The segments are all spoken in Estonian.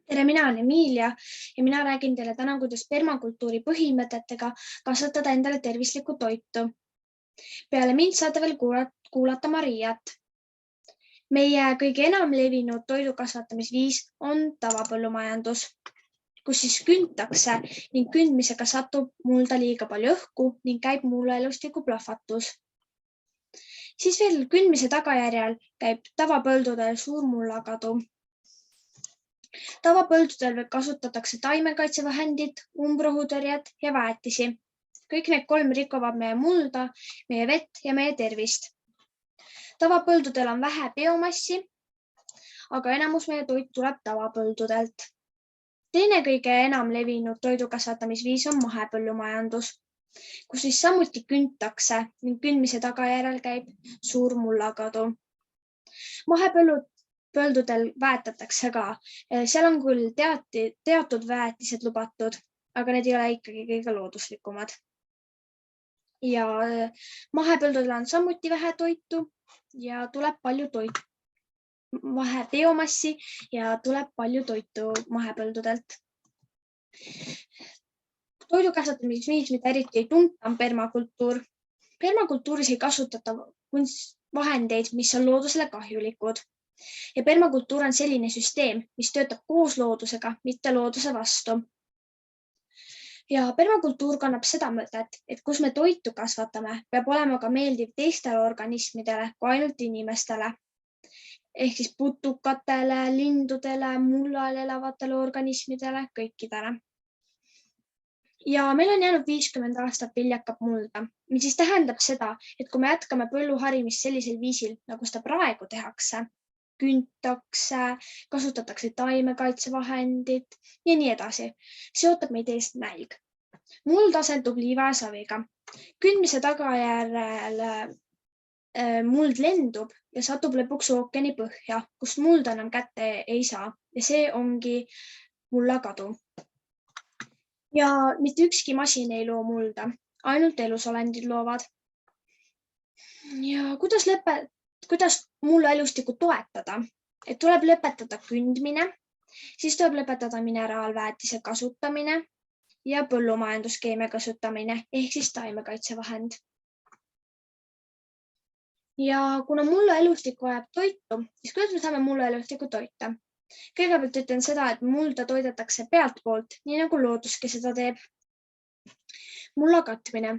Tere, mina olen Emilia ja mina räägin teile täna, kuidas permakultuuri põhimõtetega kasvatada endale tervislikku toitu. Peale mind saate veel kuulata Mariat. Meie kõige enam levinud toidu kasvatamisviis on tavapõllumajandus, kus siis küntakse ning kündmisega satub mulda liiga palju õhku ning käib mulluelustiku plahvatus. Siis veel kündmise tagajärjel käib tavapõldudel suur mullakadu. Tavapõldudel kasutatakse taimekaitsevahendit, umbrohutõrjet ja väetisi. Kõik need kolm rikuvad meie mulda, meie vett ja meie tervist. Tavapõldudel on vähe biomassi, aga enamus meie toit tuleb tavapõldudelt. Teine kõige enam levinud toidu kasvatamisviis on mahepõllumajandus, kus siis samuti küntakse ning kündmise tagajärjel käib suur mullakadu. Mahepõldudel väetatakse ka. Seal on küll teatud väetised lubatud, aga need ei ole ikkagi kõige looduslikumad. Ja mahepõldudel on samuti vähe toitu ja tuleb palju vähe biomassi ja tuleb palju toitu mahepõldudelt. Toidu kasvatamisviis, mida eriti ei tunta, on permakultuur. Permakultuuris ei kasutata vahendeid, mis on loodusele kahjulikud. Ja permakultuur on selline süsteem, mis töötab koos loodusega, mitte looduse vastu. Ja permakultuur kannab seda mõtet, et kus me toitu kasvatame, peab olema ka meeldiv teistele organismidele kui ainult inimestele. Ehk siis putukatele, lindudele, mullal elavatele organismidele, kõikidele. Ja meil on jäänud 50 aastat viljakat mulda, mis siis tähendab seda, et kui me jätkame põlluharimist sellisel viisil, nagu seda praegu tehakse, küntakse, kasutatakse taimekaitsevahendit ja nii edasi. See ootab meid eest nälg. Muld asendub liiva ja saviga. Kündmise tagajärjel muld lendub ja satub lõpuks ookeani põhja, kust mulda enam kätte ei saa. Ja see ongi mullakadu. Ja mitte ükski masin ei loo mulda, ainult elusolendid loovad. Ja kuidas mulluelustikku toetada? Et tuleb lõpetada kündmine, siis tuleb lõpetada mineraalväetise kasutamine ja põllumajanduskeemia kasutamine ehk siis taimekaitsevahend. Ja kuna mulluelustik vajab toitu, siis kuidas me saame mulluelustikku toita? Kõigepealt ütlen seda, et mulda toidetakse pealtpoolt, nii nagu looduski seda teeb. Mulla katmine.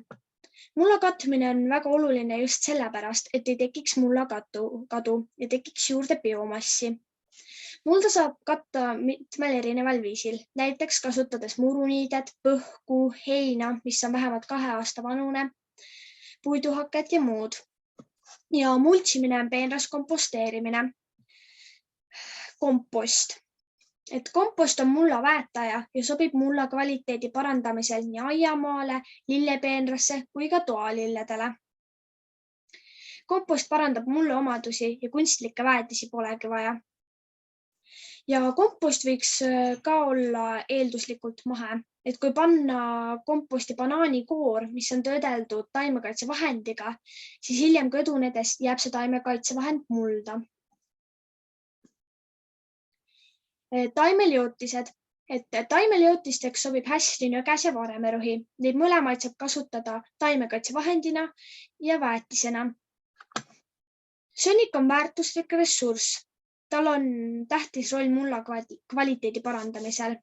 Mulla katmine on väga oluline just sellepärast, et ei tekiks mullakadu ja tekiks juurde biomassi. Mulda saab katta mitmel erineval viisil, näiteks kasutades muruniidet, põhku, heina, mis on vähemalt 2 aasta vanune, puiduhaket ja muud. Ja multsimine on peenras komposteerimine. Kompost. Et kompost on mulla väetaja ja sobib mulla kvaliteedi parandamisel nii aiamaale, lillepeenrasse kui ka toalilledele. Kompost parandab mulla omadusi ja kunstlikke väetisi polegi vaja. Ja kompost võiks ka olla eelduslikult mahe. Et kui panna komposti banaanikoor, mis on töödeldud taimekaitsevahendiga, siis hiljem kõdunedes jääb see taimekaitsevahend mulda. Taimeliotised. Et taimeliotisteks sobib hästi nõges ja varemerohi. Neid mõlemaid saab kasutada taimekaitsevahendina ja väetisena. Sõnnik on väärtuslik ressurss. Tal on tähtis roll mulla kvaliteedi parandamisel.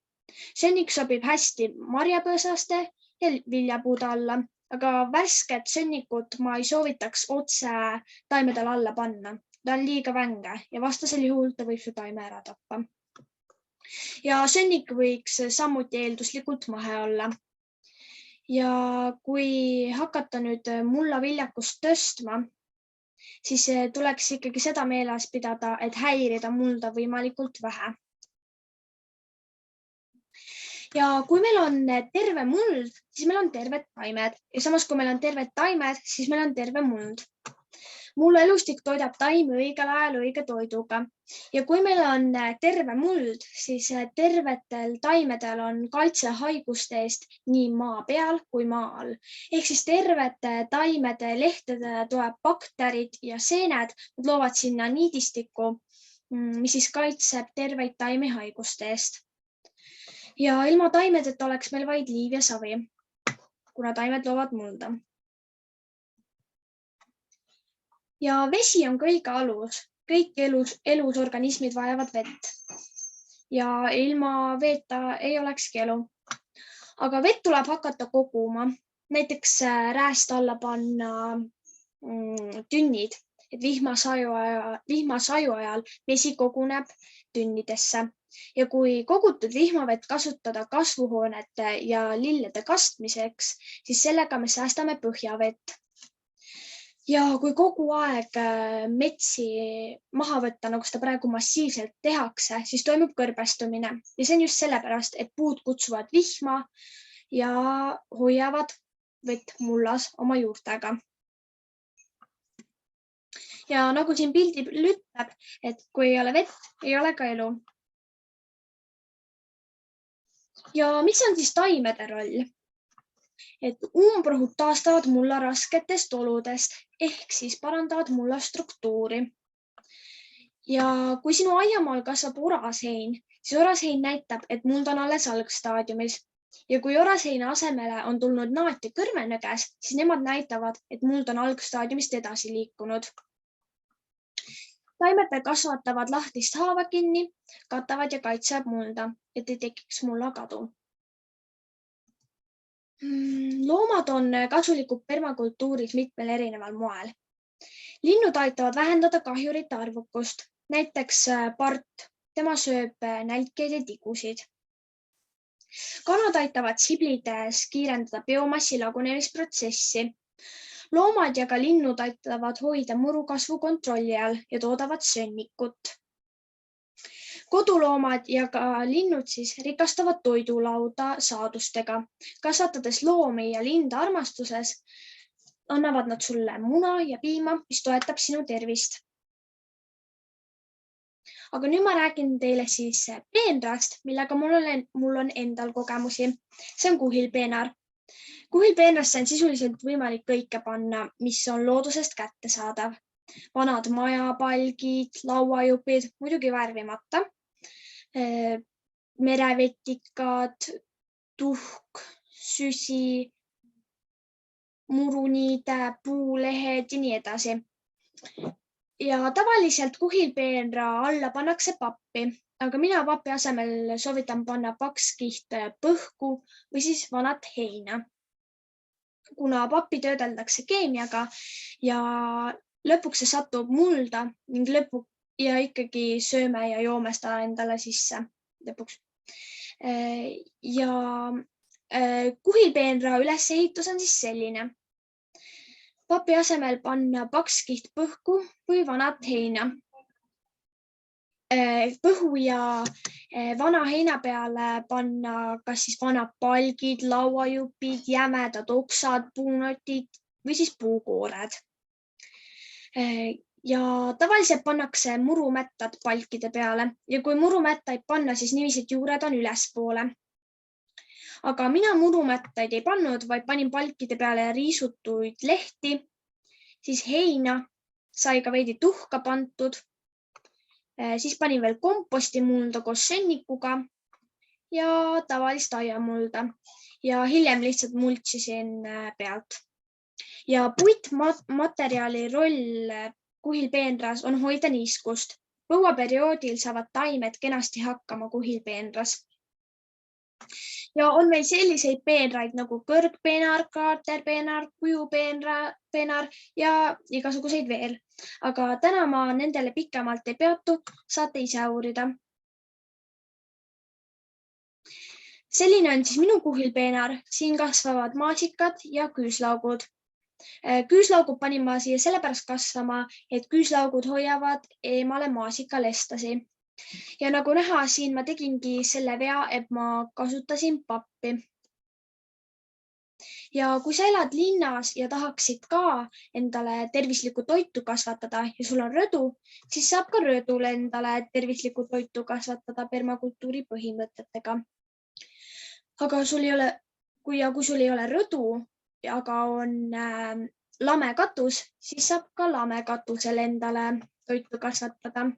Sõnnik sobib hästi marjapõõsaste ja viljapuude alla, aga värsket sõnnikut ma ei soovitaks otse taimedele alla panna. Ta on liiga vänge ja vastasel juhul ta võib su taime ära tappa. Ja sõnnik võiks samuti eelduslikult mahe olla. Ja kui hakata nüüd mulla viljakust tõstma, siis tuleks ikkagi seda meeles pidada, et häirida mulda võimalikult vähe. Ja kui meil on terve muld, siis meil on terved taimed. Ja samas, kui meil on terved taimed, siis meil on terve muld. Mulluelustik toidab taimi õigel ajal õige toiduga. Ja kui meil on terve muld, siis tervetel taimedel on kaitse haiguste eest nii maa peal kui maa all. Ehk siis tervete taimede lehtedele tuleb bakterid ja seened, nad loovad sinna niidistikku, mis siis kaitseb terveid taimi haiguste eest. Ja ilma taimedeta oleks meil vaid liiv ja savi, kuna taimed loovad mulda. Ja vesi on kõige alus. Kõik elusorganismid vajavad vett. Ja ilma veeta ei olekski elu. Aga vett tuleb hakata koguma. Näiteks rääst alla panna tünnid, et vihmasaju ajal vesi koguneb tünnidesse. Ja kui kogutud vihmavett kasutada kasvuhoonete ja lillede kastmiseks, siis sellega me säästame põhjavett. Ja kui kogu aeg metsi maha võtta, nagu seda praegu massiivselt tehakse, siis toimub kõrbestumine. Ja see on just sellepärast, et puud kutsuvad vihma ja hoiavad vett mullas oma juurtega. Ja nagu siin pildil ütleb, et kui ei ole vett, ei ole ka elu. Ja mis on siis taimede roll? Et umbrohud taastavad mulla rasketest oludest ehk siis parandavad mulla struktuuri. Ja kui sinu aiamaal kasvab orasein, siis orasein näitab, et muld on alles algstaadiumis. Ja kui oraseina asemele on tulnud naat ja kõrvenõges, siis nemad näitavad, et muld on algstaadiumist edasi liikunud. Taimed kasvatavad lahtist haava kinni, katavad ja kaitsevad mulda, et ei tekiks mulla kadu. Loomad on kasulikud permakultuuris mitmel erineval moel. Linnud aitavad vähendada kahjurite arvukust, näiteks part, tema sööb nälkeid ja tigusid. Kanad aitavad siblides kiirendada biomassi lagunemisprotsessi. Loomad ja ka linnud aitavad hoida muru kasvu kontrolli all ja toodavad sõnnikut. Koduloomad ja ka linnud siis rikastavad toidulauda saadustega. Kasvatades loomi ja linde armastuses, annavad nad sulle muna ja piima, mis toetab sinu tervist. Aga nüüd ma räägin teile siis peenrast, millega mul on endal kogemusi. See on kuhilpeenar. Kuhilpeenrasse on sisuliselt võimalik kõike panna, mis on loodusest kättesaadav. Vanad majapalgid, lauajupid, muidugi värvimata, merevetikad, tuhk, süsi, muruniide, puulehed ja nii edasi. Ja tavaliselt kuhilpeenra alla pannakse pappi, aga mina papi asemel soovitan panna paks kiht põhku või siis vanat heina. Kuna pappi töödeldakse keemiaga ja lõpuks see satub mulda ning ja ikkagi sööme ja joome seda endale sisse lõpuks. Ja kuhilpeenra ülesehitus on siis selline. Papi asemel panna paks kiht põhku või vanat heina. Põhu ja vana heina peale panna kas siis vanad palgid, lauajupid, jämedad oksad, puunotid või siis puukoored. Ja tavaliselt pannakse murumättad palkide peale ja kui murumättaid panna, siis niiviisi, et juured on ülespoole. Aga mina murumättaid ei pannud, vaid panin palkide peale riisutuid lehti, siis heina, sai ka veidi tuhka pantud. Siis panin veel komposti mulda koos sõnnikuga ja tavalist aiamulda ja hiljem lihtsalt multsisin pealt. Ja puitmaterjali roll kuhilpeenras on hoida niiskust. Põuaperioodil saavad taimed kenasti hakkama kuhilpeenras. Ja on veel selliseid peenraid nagu kõrgpeenar, kraaterpeenar, kujupeenar ja igasuguseid veel. Aga täna ma nendele pikemalt ei peatu, saate ise uurida. Selline on siis minu kuhilpeenar. Siin kasvavad maasikad ja küüslaugud. Küüslaugud panin ma siia sellepärast kasvama, et küüslaugud hoiavad eemale maasikaleestasi. Ja nagu näha, siin ma tegingi selle vea, et ma kasutasin pappi. Ja kui sa elad linnas ja tahaksid ka endale tervislikku toitu kasvatada ja sul on rõdu, siis saab ka rõdul endale tervislikku toitu kasvatada permakultuuri põhimõtetega. Aga kui sul ei ole rõdu, aga on lame katus, siis saab ka lame katusel endale toitu kasvatada.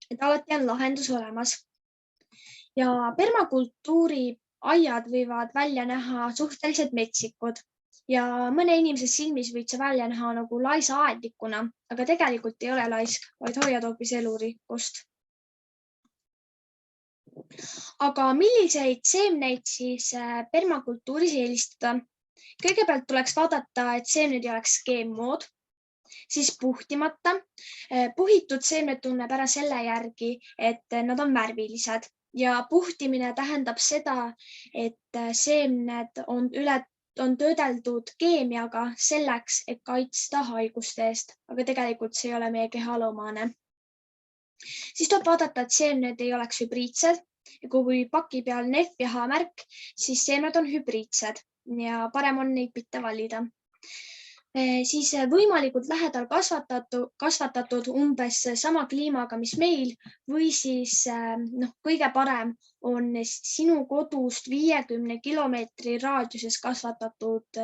Et alati on lahendus olemas. ja permakultuuri aiad võivad välja näha suhteliselt metsikud ja mõne inimese silmis võid sa välja näha nagu laisa aednikuna, aga tegelikult ei ole laisk, vaid hoiad hoopis elurikkust. Aga milliseid seemneid siis permakultuuris eelistada? Kõigepealt tuleks vaadata, et seemned ei oleks GMO-d, siis puhtimata. Puhitud seemned tunneb ära selle järgi, et nad on värvilised ja puhtimine tähendab seda, et seemned on töödeldud keemiaga selleks, et kaitsta haiguste eest, aga tegelikult see ei ole meie kehale omane. Siis tuleb vaadata, et seemned ei oleks hübriidsed ja kui paki peal on F ja H märk, siis seemned on hübriidsed ja parem on neid mitte valida. Siis võimalikult lähedal kasvatatud umbes sama kliimaga, mis meil, või siis kõige parem on sinu kodust 50 kilomeetri raadiuses kasvatatud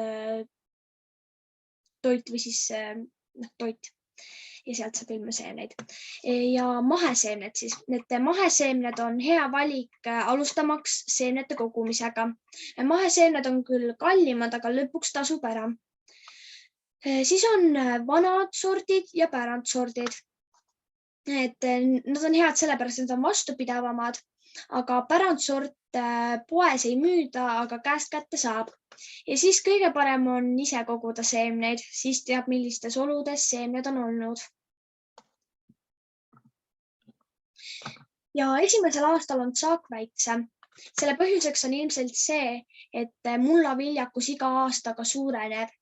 toit või siis toit ja sealt saab ilma seemneid. Ja maheseemned siis. Need maheseemned on hea valik alustamaks seemnete kogumisega. Maheseemned on küll kallimad, aga lõpuks tasub ära. Siis on vanad sordid ja pärandsordid. Nad on head sellepärast, et nad on vastupidavamad, aga pärandsort poes ei müüda, aga käest kätte saab. Ja siis kõige parem on ise koguda seemneid, siis teab, millistes oludes seemned on olnud. Ja esimesel aastal on saak väiksem. Selle põhjuseks on ilmselt see, et mullaviljakus iga aastaga suureneb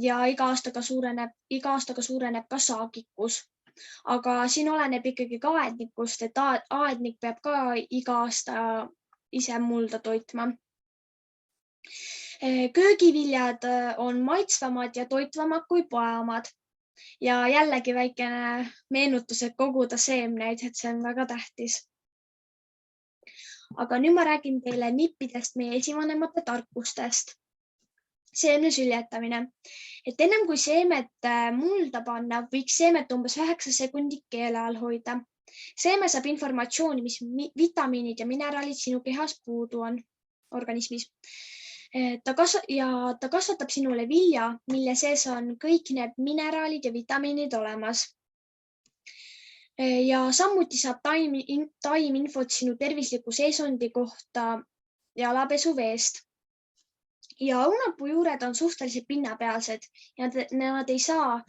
ja iga aastaga suureneb ka saagikus. Aga siin oleneb ikkagi ka aednikust, et aednik peab ka iga aasta ise mulda toitma. Köögiviljad on maitsvamad ja toitvamad kui poeomad. Ja jällegi väikene meenutus, et koguda seemneid, et see on väga tähtis. Aga nüüd ma räägin teile nippidest meie esivanemate tarkustest. Seemne süljetamine. Et ennem kui seemet mulda panna, võiks seemet umbes 9 sekundit keele all hoida. Seeme saab informatsiooni, mis vitamiinid ja mineraalid sinu kehas puudu on organismis. Ta kasvatab sinule vilja, mille sees on kõik need mineraalid ja vitamiinid olemas. Ja samuti saab taim infot sinu tervisliku seisundi kohta ja alapesuveest. Ja õunapuujuured on suhteliselt pinnapealsed ja nad ei saa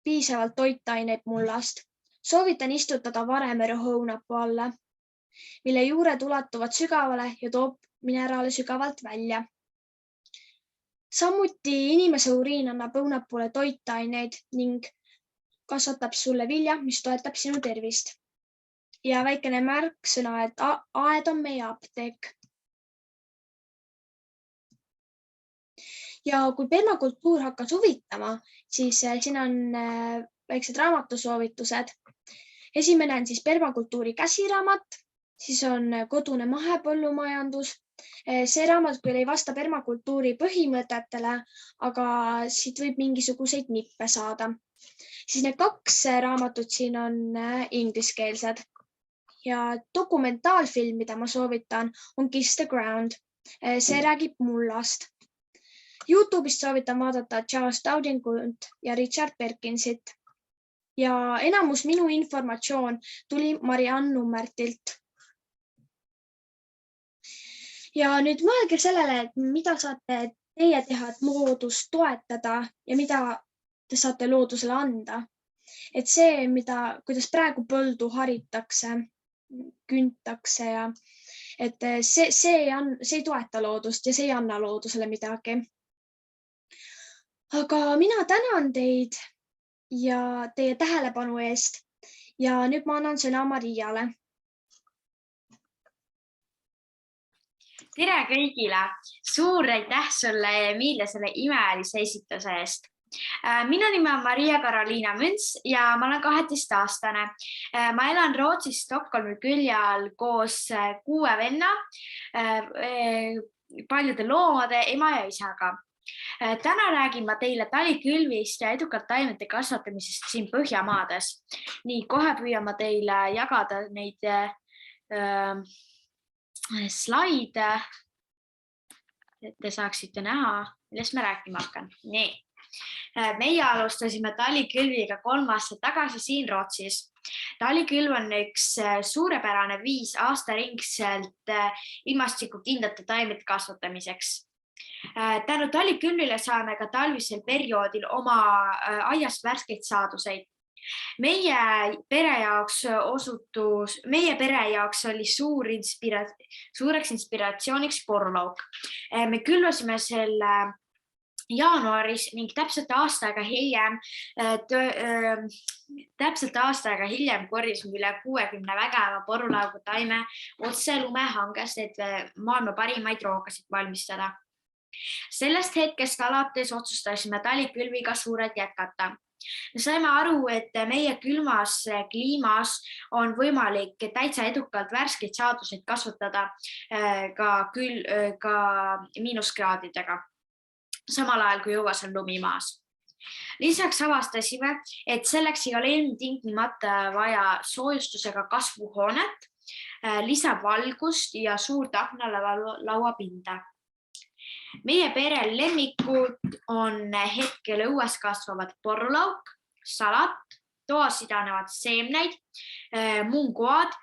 piisavalt toitaineid mullast. Soovitan istutada varemerõhu õunapuu alla, mille juured ulatuvad sügavale ja toob mineraale sügavalt välja. Samuti inimese uriin annab õunapuule toitaineid ning kasvatab sulle vilja, mis toetab sinu tervist. Ja väikene märksõna, et aed on meie apteek. Ja kui permakultuur hakkas huvitama, siis siin on väiksed raamatusoovitused. Esimene on siis permakultuuri käsiraamat, siis on kodune mahepõllumajandus. See raamat küll ei vasta permakultuuri põhimõtetele, aga siit võib mingisuguseid nippe saada. Siis need 2 raamatut siin on ingliskeelsed ja dokumentaalfilm, mida ma soovitan, on Kiss the Ground. See räägib mullast. YouTube'ist soovitan vaadata Charles Dowdingut ja Richard Perkinsit. Ja enamus minu informatsioon tuli Marianne Nummertilt. Ja nüüd mõelge sellele, et mida saate teie teha, et loodust toetada ja mida te saate loodusele anda. Et see, kuidas praegu põldu haritakse, küntakse ja et see ei toeta loodust ja see ei anna loodusele midagi. Aga mina tänan teid ja teie tähelepanu eest ja nüüd ma annan sõna Mariale. Tere kõigile! Suur aitäh sulle, Emilia, selle imelise esitluse eest. Minu nimi on Maria Karoliina Münts ja ma olen 12-aastane. Ma elan Rootsis Stockholmi külje all koos 6 venna, paljude loomade, ema ja isaga. Täna räägin ma teile talikülvist ja edukalt taimete kasvatamisest siin Põhjamaades. Nii, kohe püüan ma teile jagada neid slaid, et te saaksite näha, millest me rääkima hakkan. Nii. Meie alustasime talikülviga 3 aastat tagasi siin Rootsis. Talikülv on üks suurepärane viis aastaringselt ilmastikukindlate taimede kasvatamiseks. Tänu talikülvile saame ka talvisel perioodil oma aiast värskeid saaduseid. Meie pere jaoks oli suureks inspiratsiooniks porulauk. Me külvasime selle jaanuaris ning täpselt aasta aega hiljem korjasime üle 60 vägeva porulaugu taime otse lumehangest, et maailma parimaid roogasid valmistada. Sellest hetkest alates otsustasime talikülviga suurelt jätkata. Me saime aru, et meie külmas kliimas on võimalik täitsa edukalt värskeid saaduseid kasvatada ka miinuskraadidega, samal ajal kui õues on lumi maas. Lisaks avastasime, et selleks ei ole ilmtingimata vaja soojustusega kasvuhoonet, lisavalgust ja suurt aknalauapinda. Meie perel lemmikud on hetkel õues kasvavad porulauk, salat, toas idanevad seemneid, mungoad,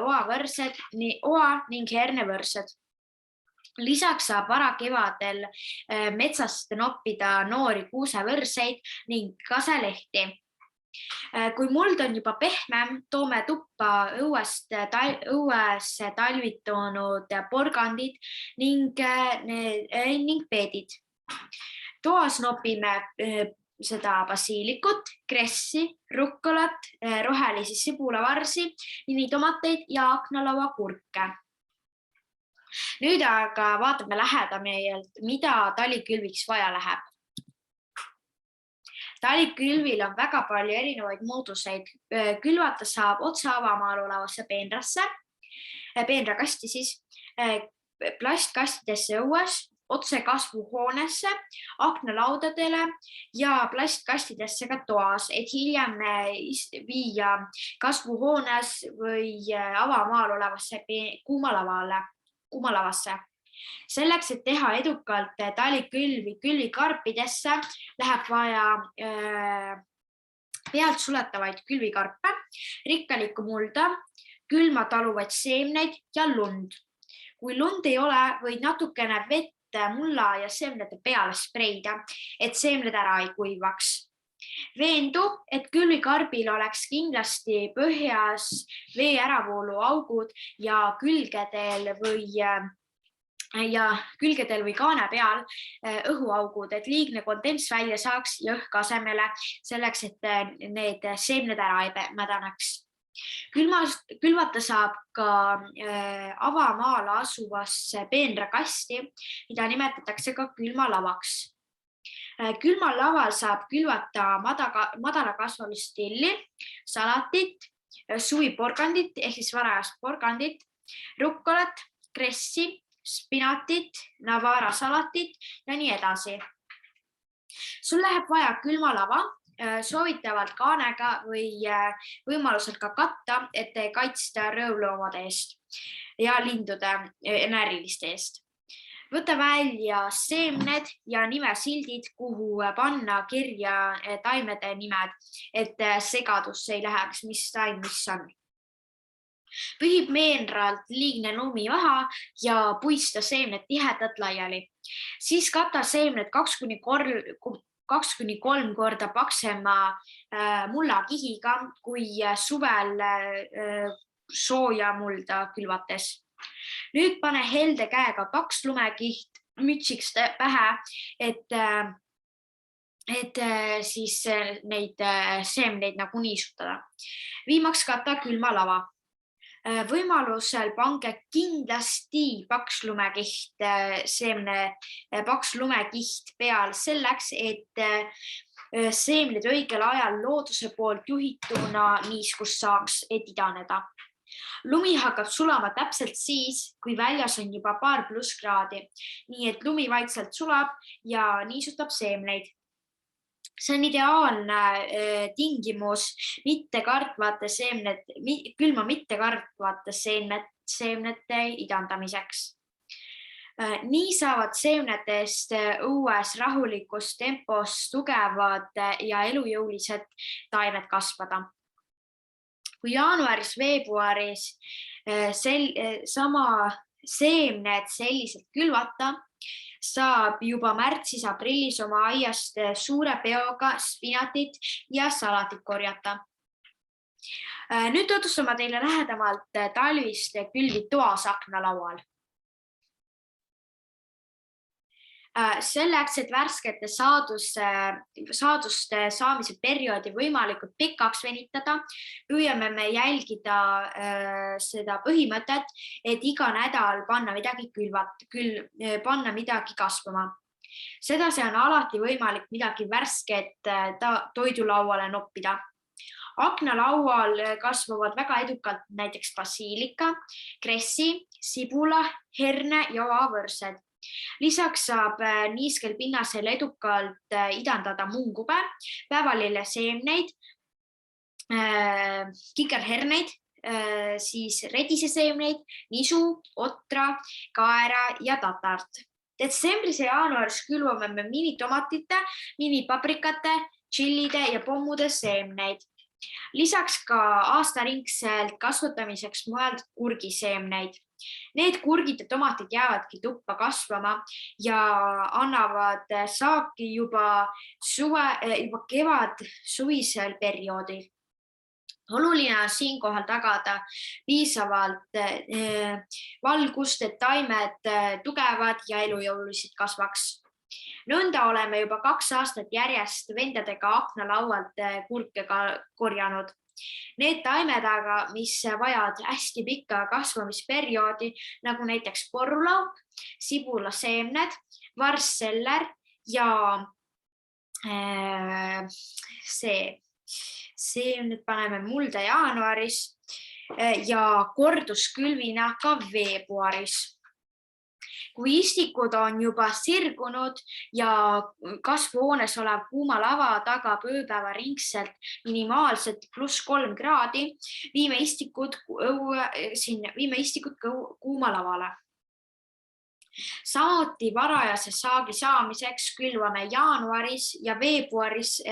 oa ning hernevõrsed. Lisaks saab varakevadel metsast noppida noori kuusevõrseid ning kaselehti. Kui muld on juba pehmem, toome tuppa õues talvitunud porgandid ning peedid. Toas nopime seda basiilikut, kressi, rukkolat, rohelisi sibulavarsi, ninitomateid ja aknalauakurke. Nüüd aga vaatame lähedamalt, mida talikülviks vaja läheb. Talikülvil on väga palju erinevaid mooduseid. Külvata saab otse avamaal olevasse peenrakasti, plastkastidesse õues, otse kasvuhoonesse, aknalaudadele ja plastkastidesse ka toas, et hiljem viia kasvuhoones või avamaal olevasse kuumalavasse. Selleks, et teha edukalt talikülvi külvikarpidesse, läheb vaja pealt suletavaid külvikarpe, rikkalikku mulda, külma taluvaid seemneid ja lund. Kui lund ei ole, võid natukene vett mulla ja seemnete peale spreida, et seemned ära ei kuivaks. Veendu, et külvikarbil oleks kindlasti põhjas vee äravoolu augud ja külgedel või kaane peal õhuaugud, et liigne kondens välja saaks ja õhk asemele selleks, et need seemned ära ei mädaneks. Külvata saab ka avamaal asuvasse peenrakasti, mida nimetatakse ka külmalavaks. Külmalaval saab külvata madalakasvalist tilli, salatit, suviporgandit ehk siis varajast porgandit, rukkolat, kressi, spinatit, navara salatit ja nii edasi. Sul läheb vaja külmalava, soovitavalt kaanega või võimalusel ka katta, et kaitsta rõõvloomade eest ja lindude näriliste eest. Võta välja seemned ja nimesildid, kuhu panna kirja taimede nimed, et segadusse ei läheks, mis taim mis on. Pühib meenralt liigne lumi maha ja puista seemned tihedalt laiali. Siis kata seemned 2-3 korda paksema mullakihiga kui suvel sooja mulda külvates. Nüüd pane helde käega paks lumekiht mütsiks pähe, et siis neid seemneid nagu niisutada. Viimaks kata külmalava. Võimalusel pange kindlasti paks lumekiht peal selleks, et seemned õigel ajal looduse poolt juhituna niiskust saaks, et idaneda. Lumi hakkab sulama täpselt siis, kui väljas on juba paar plusskraadi, nii et lumi vaikselt sulab ja niisutab seemneid. See on ideaalne tingimus külma mittekartvate seemnete idandamiseks. Nii saavad seemnetest õues rahulikus tempos tugevad ja elujõulised taimed kasvada. Kui jaanuaris-veebruaris sama seemned selliselt külvata, saab juba märtsis-aprillis oma aiast suure peoga spinatit ja salatit korjata. Nüüd tutvustame teile lähedamalt talvist külvi toas aknalaual. Selleks, et värskete saaduste saamise perioodi võimalikult pikaks venitada, püüame me jälgida seda põhimõtet, et iga nädal panna midagi kasvama. Sedasi on alati võimalik midagi värsket toidulauale noppida. Aknalaual kasvavad väga edukalt näiteks basiilika, kressi, sibula, herne ja oavõrsed. Lisaks saab niiskel pinnasel edukalt idandada mungube, päevalilleseemneid, kikerherneid, siis rediseseemneid, nisu, otra, kaera ja tatart. Detsembris ja jaanuaris külvame me minitomatite, minipaprikate, tšillide ja pommude seemneid. Lisaks ka aastaringselt kasvatamiseks mõeldud kurgiseemneid. Need kurgid ja tomatid jäävadki tuppa kasvama ja annavad saaki juba kevad-suvisel perioodil. Oluline on siinkohal tagada piisavalt valgust, et taimed tugevad ja elujõulised kasvaks. Nõnda oleme juba 2 aastat järjest vendadega aknalaualt kurke korjanud. Need taimed aga, mis vajavad hästi pikka kasvamisperioodi, nagu näiteks porulauk, sibulaseemned, varsseller ja see nüüd paneme mulda jaanuaris ja korduskülvina ka veebruaris. Kui istikud on juba sirgunud ja kasvuhoones olev kuuma lava tagab ööpäeva ringselt minimaalselt +3 kraadi, viime istikud kuuma lavale. Samuti varajase saagi saamiseks külvame jaanuaris ja veebruaris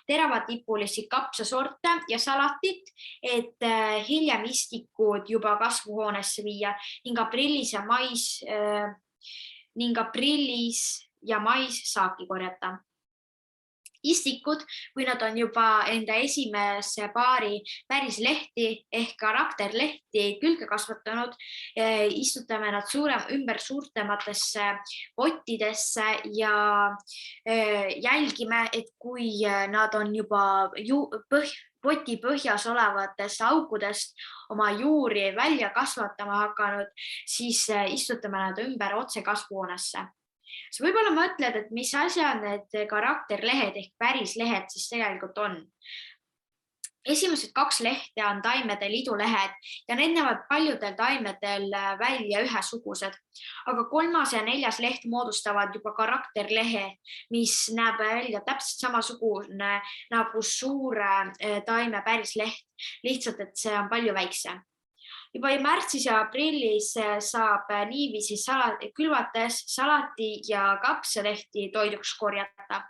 teravatipulisi kapsasorte ja salatit, et hiljem istikud juba kasvuhoonesse viia ning aprillis ja mais saaki korjata. Istikud, kui nad on juba enda esimese paari päris lehti ehk karakterlehti külge kasvatanud, istutame nad ümber suurtematesse pottidesse ja jälgime, et kui nad on juba poti põhjas olevatest aukudest oma juuri välja kasvatama hakanud, siis istutame nad ümber otse kasvuhoonesse. Sa võib-olla mõtled, et mis asjad need karakterlehed ehk päris lehed siis tegelikult on. Esimesed 2 lehte on taimede liidulehed ja need näevad paljudel taimedel välja ühesugused, aga 3. ja 4. leht moodustavad juba karakterlehe, mis näeb välja täpselt samasugune nagu suure taime päris leht, lihtsalt et see on palju väiksem. Juba märtsis ja aprillis saab niiviisi külvates salati ja kapsalehti toiduks korjata.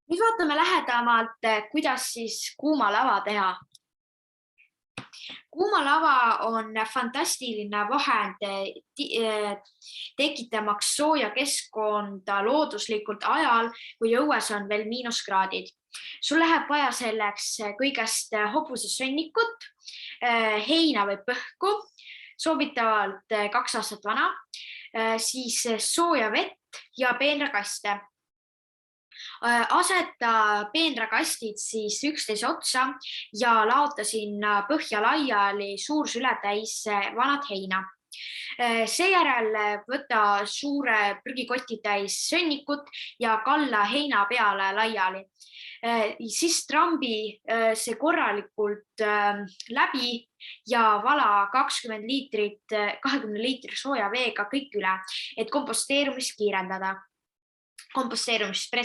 Nüüd vaatame lähedamalt, kuidas siis kuuma lava teha. Kuuma lava on fantastiline vahend tekitamaks sooja keskkonda looduslikult ajal, kui õues on veel miinuskraadid. Sul läheb vaja selleks kõigest hobusesõnnikut, heina või põhku, soovitavalt 2 aastat vana, siis sooja vett ja peenrakaste. Aseta peenrakastid siis 11 otsa ja laota sinna põhja laiali suur sületäis vanat heina. Seejärel võta suure prügikoti täis sõnnikut ja kalla heina peale laiali. Siis trambi see korralikult läbi ja vala 20 liitrit sooja veega kõik üle, et komposteerumist kiirendada. komposteerumist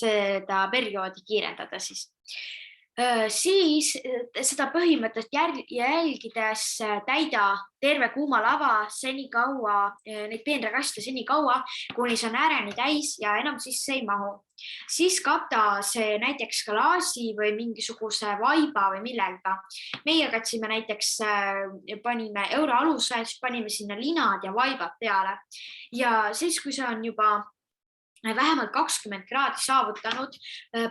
seda perioodi kiirendada siis. Siis seda põhimõtet jälgides täida terve kuuma lava neid peenrakaste seni kaua, kuni see on ääreni täis ja enam sisse ei mahu. Siis kata see näiteks klaasi või mingisuguse vaiba või millega. Meie katsime näiteks, panime euroaluse, siis panime sinna linad ja vaibad peale. Ja siis, kui see on juba vähemalt 20 kraadi saavutanud,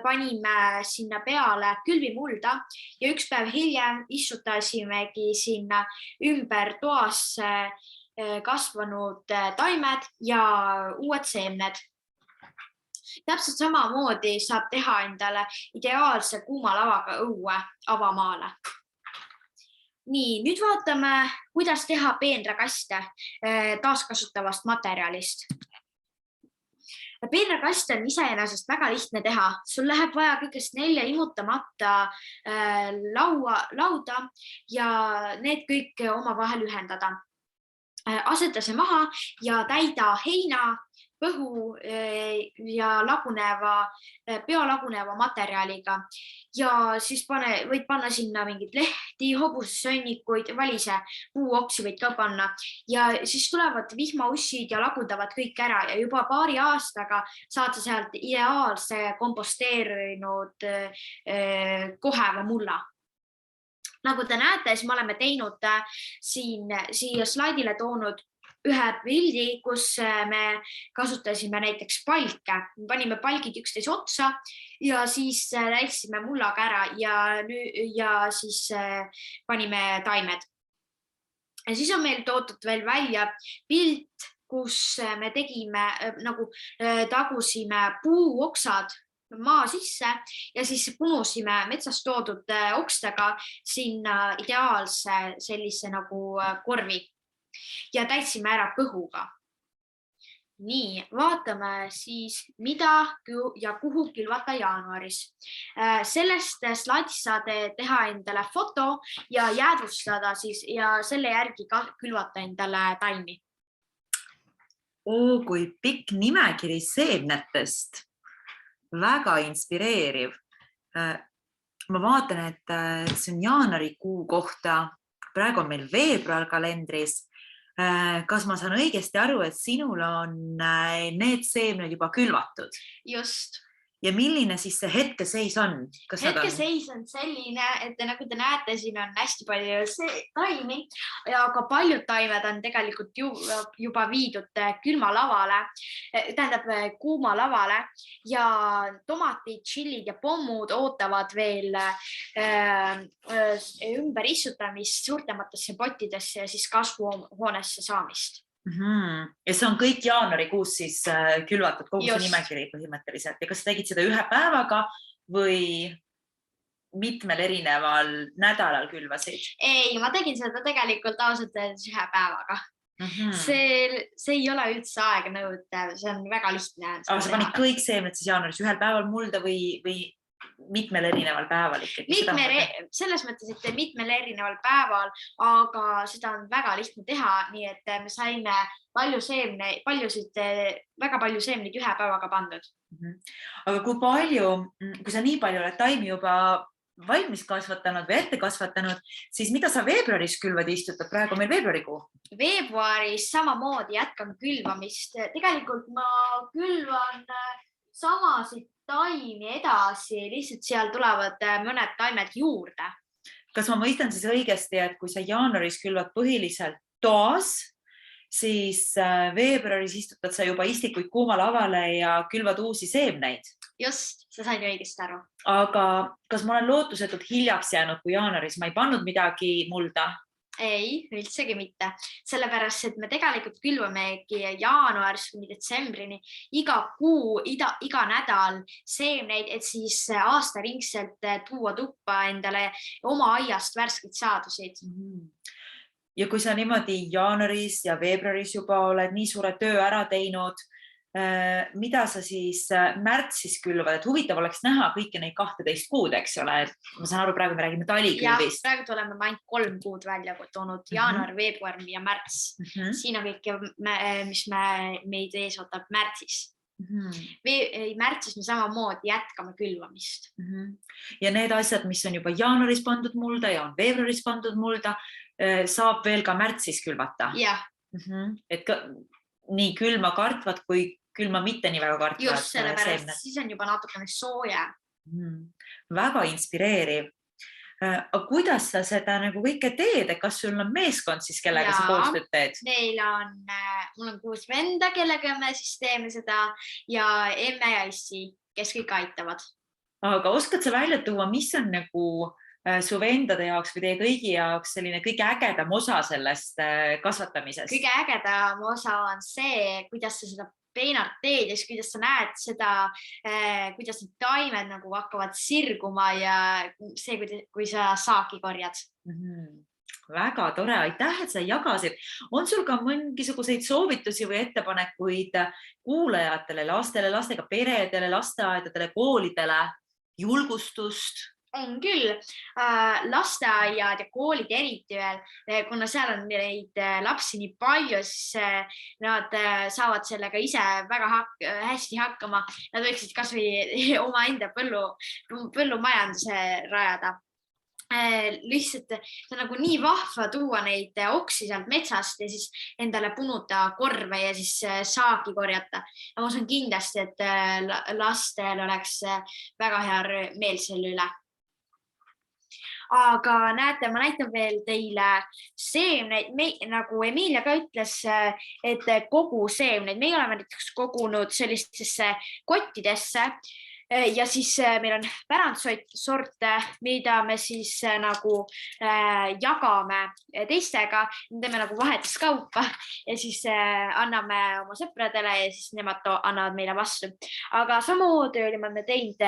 panime sinna peale külvimulda ja üks päev hiljem istutasimegi sinna ümber toas kasvanud taimed ja uued seemned. Täpselt samamoodi saab teha endale ideaalse kuuma lavaga õue avamaale. Nii, nüüd vaatame, kuidas teha peenrakaste taaskasutavast materjalist. Peenrakaste on iseenesest väga lihtne teha. Sul läheb vaja kõigest 4 imutamata lauda ja need kõik omavahel ühendada. Aseta see maha ja täida heina, põhu ja biolaguneva materjaliga. Ja siis võid panna sinna mingid lehti, hobusesönnikuid, valise puuoksi võid ka panna. Ja siis tulevad vihmaussid ja lagundavad kõik ära ja juba paari aastaga saad sa sealt ideaalse komposteerinud koheva mulla. Nagu te näete, siis me oleme teinud siia slaidile toonud ühe pildi, kus me kasutasime näiteks palke. Panime palgid üksteise otsa ja siis läksime mullaga ära ja siis panime taimed. Ja siis on meil toodud veel välja pilt, kus me tegime, nagu tagusime puuoksad maa sisse ja siis punusime metsast toodud okstega sinna ideaalse sellise nagu korvi. Ja täitsime ära põhuga. Nii, vaatame siis, mida ja kuhu külvata jaanuaris. Sellest slaidist saate teha endale foto ja jäädvustada siis ja selle järgi ka külvata endale taimi. Kui pikk nimekiri seemnetest. Väga inspireeriv. Ma vaatan, et see on jaanuarikuu kohta. Praegu on meil veebruar kalendris. Kas ma saan õigesti aru, et sinul on need seemned juba külvatud? Just. Ja milline siis see hetkeseis on? Hetkeseis on selline, et nagu te näete, siin on hästi palju taimi, aga paljud taimed on tegelikult juba viidud kuuma lavale ja tomatid, tšillid ja pommud ootavad veel ümber istutamist suurtematesse pottidesse ja siis kasvuhoonesse saamist. Ja see on kõik jaanuarikuus siis külvatud kogu see nimekiri põhimõtteliselt. Ja kas tegid seda ühe päevaga või mitmel erineval nädalal külvasid? Ei, ma tegin seda tegelikult ausalt ühe päevaga. See ei ole üldse aegnõudev, see on väga lihtne. Aga sa panid kõik seemned siis jaanuaris ühel päeval mulda või mitmel erineval päeval? Selles mõttes, et mitmel erineval päeval, aga seda on väga lihtne teha, nii et me saime väga palju seemneid ühe päevaga pandud. Aga kui sa nii palju oled taimi juba valmis kasvatanud või ette kasvatanud, siis mida sa veebruaris külvad istutad? Praegu meil veebruarikuu. Veebruaris samamoodi jätkan külvamist. Tegelikult ma külvan samasid taimi edasi, lihtsalt seal tulevad mõned taimed juurde. Kas ma mõistan siis õigesti, et kui sa jaanuaris külvad põhiliselt toas, siis veebruaris istutad sa juba istikuid kuuma lavale ja külvad uusi seemneid? Just, sa said õigesti aru. Aga kas ma olen lootusetult hiljaks jäänud, kui jaanuaris ma ei pannud midagi mulda? Ei, üldsegi mitte. Sellepärast, et me tegelikult külvamegi jaanuaris kuni detsembrini iga kuu, iga nädal seemneid, et siis aastaringselt tuua tuppa endale oma aiast värskeid saadusid. Ja kui sa niimoodi jaanuaris ja veebruaris juba oled nii suure töö ära teinud, mida sa siis märtsis külvad? Et huvitav oleks näha kõiki neid 12 kuud, eks ole? Ma saan aru, praegu me räägime talikülvist. Praegu tuleme ainult 3 kuud välja toonud, jaanuar, veebruar ja märts. Siin on kõik, mis meid ees ootab märtsis. Märtsis me samamoodi jätkame külvamist. Ja need asjad, mis on juba jaanuaris pandud mulda ja on veebruaris pandud mulda, saab veel ka märtsis külvata. Jah. Et ka, nii külma kartvad kui külma mitte nii väga kartvad. Just sellepärast, siis on juba natukene sooja. Väga inspireeriv. Aga kuidas sa seda nagu kõike teed? Kas sul on meeskond siis, kellega sa koostööd teed? Mul on 6 venda, kellega me siis teeme seda ja emme ja issi, kes kõik aitavad. Aga oskad sa välja tuua, mis on nagu su vendade jaoks või teie kõigi jaoks selline kõige ägedam osa sellest kasvatamisest? Kõige ägedam osa on see, kuidas sa seda peenart teed ja siis kuidas sa näed seda, kuidas need taimed nagu hakkavad sirguma ja see, kui sa saaki korjad. Väga tore, aitäh, et sa jagasid. On sul ka mingisuguseid soovitusi või ettepanekuid kuulajatele, lastele, lastega peredele, lasteaedadele, koolidele, julgustust? On küll. Lasteaiad ja koolid eriti veel, kuna seal on neid lapsi nii palju, siis nad saavad sellega ise väga hästi hakkama. Nad võiksid kas või oma enda põllumajanduse rajada. Lihtsalt see on nagu nii vahva tuua neid oksi sealt metsast ja siis endale punuta korve ja siis saaki korjata. Ja ma usun kindlasti, et lastel oleks väga hea meel selle üle. Aga näete, ma näitan veel teile seemneid, nagu Emilia ka ütles, et kogu seemneid. Meie oleme näiteks kogunud sellistesse kottidesse ja siis meil on pärandsorte, mida me siis nagu jagame teistega, teeme nagu vahetuskaupa ja siis anname oma sõpradele ja siis nemad annavad meile vastu. Aga samamoodi olime me teinud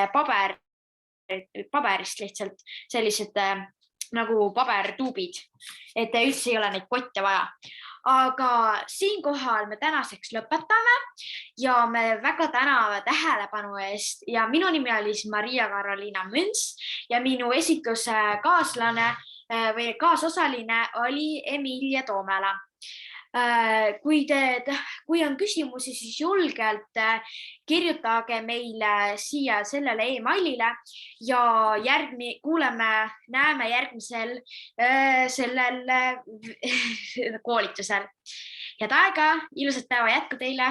paberist lihtsalt sellised nagu pabertuubid, et üldse ei ole neid kotte vaja. Aga siinkohal me tänaseks lõpetame ja me väga täname tähelepanu eest ja minu nimi oli Maria-Karoliina Müns ja minu esitluse kaaslane või kaasosaline oli Emilia Toomela. Kui on küsimusi, siis julgelt kirjutage meile siia sellele e-mailile ja näeme järgmisel sellel koolitusel. Head aega, ilusat päeva jätku teile!